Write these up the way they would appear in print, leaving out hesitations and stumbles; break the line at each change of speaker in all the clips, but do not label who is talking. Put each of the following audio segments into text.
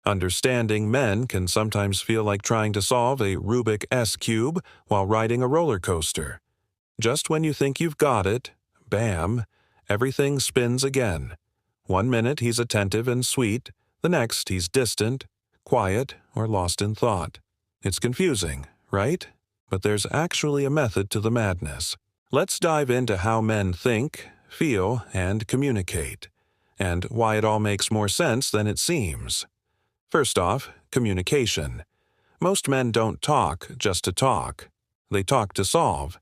Understanding men can sometimes feel like trying to solve a Rubik's cube while riding a roller coaster. Just when you think you've got it, bam, everything spins again. 1 minute he's attentive and sweet, the next he's distant, quiet, or lost in thought. It's confusing, right? But there's actually a method to the madness. Let's dive into how men think, feel, and communicate, and why it all makes more sense than it seems. First off, communication. Most men don't talk just to talk. They talk to solve.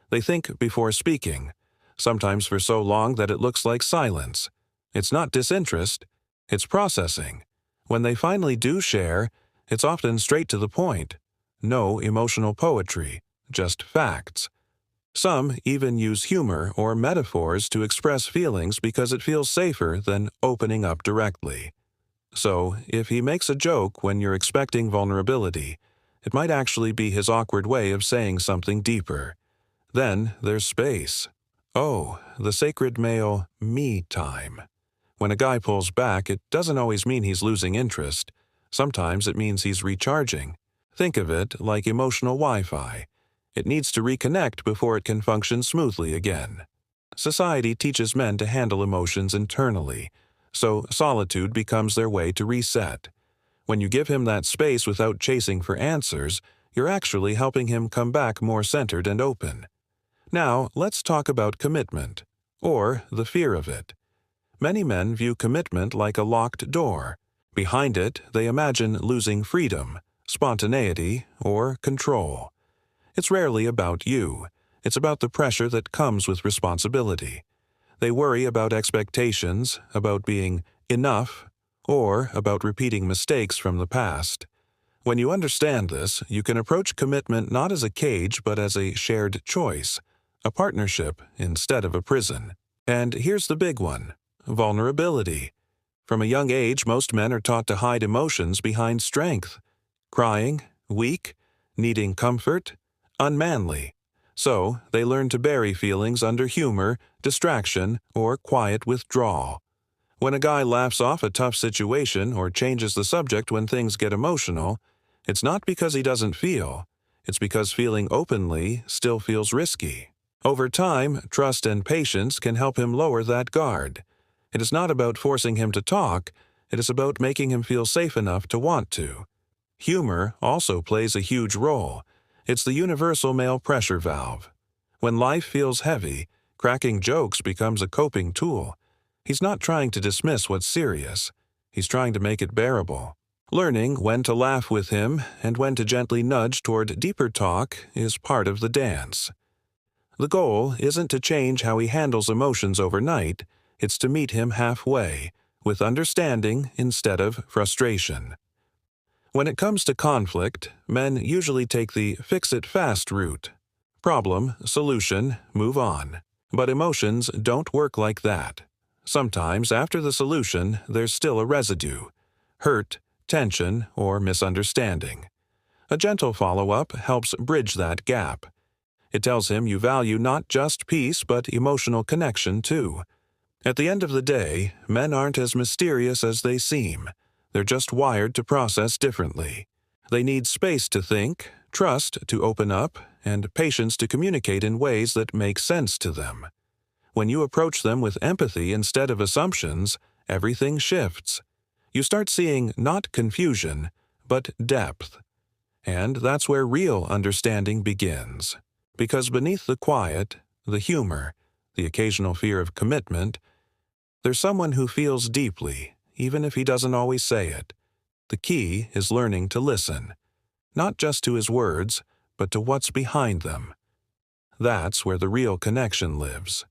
They think before speaking, sometimes for so long that it looks like silence. It's not disinterest, it's processing. When they finally do share, it's often straight to the point. No emotional poetry, just facts. Some even use humor or metaphors to express feelings because it feels safer than opening up directly. So, if he makes a joke when you're expecting vulnerability, it might actually be his awkward way of saying something deeper. Then there's space. Oh, the sacred male me time. When a guy pulls back, it doesn't always mean he's losing interest. Sometimes it means he's recharging. Think of it like emotional Wi-Fi. It needs to reconnect before it can function smoothly again. Society teaches men to handle emotions internally, so solitude becomes their way to reset. When you give him that space without chasing for answers, you're actually helping him come back more centered and open. Now, let's talk about commitment, or the fear of it. Many men view commitment like a locked door. Behind it, they imagine losing freedom, spontaneity, or control. It's rarely about you. It's about the pressure that comes with responsibility. They worry about expectations, about being enough, or about repeating mistakes from the past. When you understand this, you can approach commitment not as a cage but as a shared choice, a partnership instead of a prison. And here's the big one: vulnerability. From a young age, most men are taught to hide emotions behind strength. Crying, weak, needing comfort, unmanly. So, they learn to bury feelings under humor, distraction, or quiet withdrawal. When a guy laughs off a tough situation or changes the subject when things get emotional, it's not because he doesn't feel. It's because feeling openly still feels risky. Over time, trust and patience can help him lower that guard. It is not about forcing him to talk, it is about making him feel safe enough to want to. Humor also plays a huge role. It's the universal male pressure valve. When life feels heavy, cracking jokes becomes a coping tool. He's not trying to dismiss what's serious. He's trying to make it bearable. Learning when to laugh with him and when to gently nudge toward deeper talk is part of the dance. The goal isn't to change how he handles emotions overnight, it's to meet him halfway, with understanding instead of frustration. When it comes to conflict, men usually take the fix-it-fast route. Problem, solution, move on. But emotions don't work like that. Sometimes after the solution, there's still a residue: hurt, tension, or misunderstanding. A gentle follow-up helps bridge that gap. It tells him you value not just peace but emotional connection too. At the end of the day, men aren't as mysterious as they seem. They're just wired to process differently. They need space to think, trust to open up, and patience to communicate in ways that make sense to them. When you approach them with empathy instead of assumptions, everything shifts. You start seeing not confusion, but depth. And that's where real understanding begins. Because beneath the quiet, the humor, the occasional fear of commitment, there's someone who feels deeply, even if he doesn't always say it. The key is learning to listen, not just to his words, but to what's behind them. That's where the real connection lives.